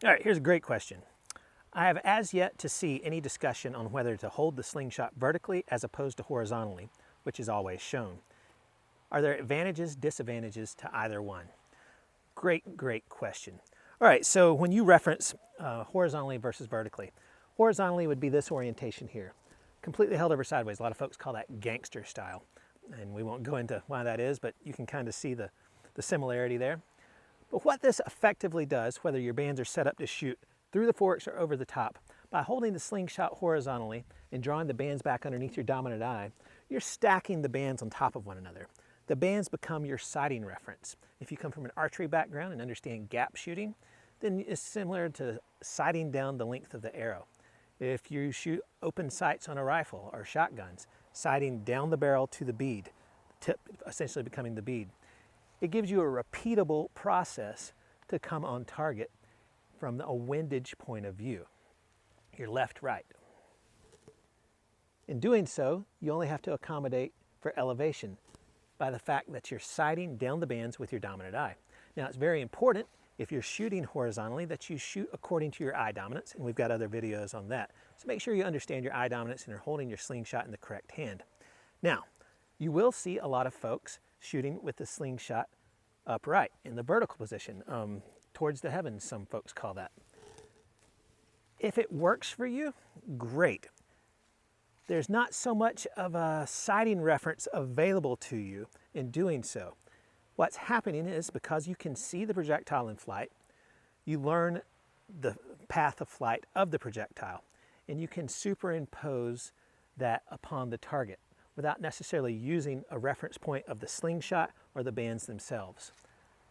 All right, here's a great question. I have as yet to see any discussion on whether to hold the slingshot vertically as opposed to horizontally, which is always shown. Are there advantages, disadvantages to either one? Great question. All right, so when you reference horizontally versus vertically, horizontally would be this orientation here, completely held over sideways. A lot of folks call that gangster style, and we won't go into why that is, but you can kind of see the similarity there. But what this effectively does, whether your bands are set up to shoot through the forks or over the top, by holding the slingshot horizontally and drawing the bands back underneath your dominant eye, you're stacking the bands on top of one another. The bands become your sighting reference. If you come from an archery background and understand gap shooting, then it's similar to sighting down the length of the arrow. If you shoot open sights on a rifle or shotguns, sighting down the barrel to the bead, the tip essentially becoming the bead. It gives you a repeatable process to come on target from a windage point of view. Your left-right. In doing so, you only have to accommodate for elevation by the fact that you're sighting down the bands with your dominant eye. Now, it's very important if you're shooting horizontally that you shoot according to your eye dominance, and we've got other videos on that. So make sure you understand your eye dominance and are holding your slingshot in the correct hand. Now, you will see a lot of folks shooting with the slingshot upright in the vertical position, towards the heavens, some folks call that. If it works for you, great. There's not so much of a sighting reference available to you in doing so. What's happening is because you can see the projectile in flight, you learn the path of flight of the projectile, and you can superimpose that upon the target without necessarily using a reference point of the slingshot or the bands themselves.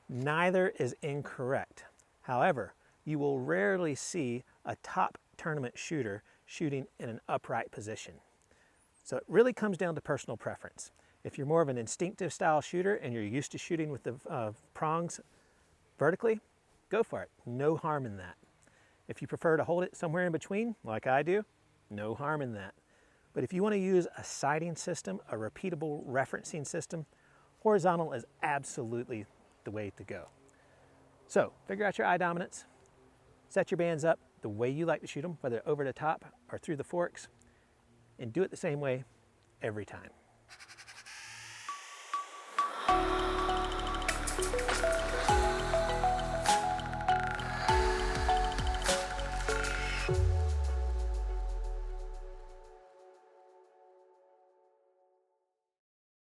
Neither is incorrect. However, you will rarely see a top tournament shooter shooting in an upright position. So it really comes down to personal preference. If you're more of an instinctive style shooter and you're used to shooting with the prongs vertically, go for it. No harm in that. If you prefer to hold it somewhere in between, like I do, no harm in that. But if you want to use a sighting system, a repeatable referencing system, horizontal is absolutely the way to go. So figure out your eye dominance, set your bands up the way you like to shoot them, whether over the top or through the forks, and do it the same way every time.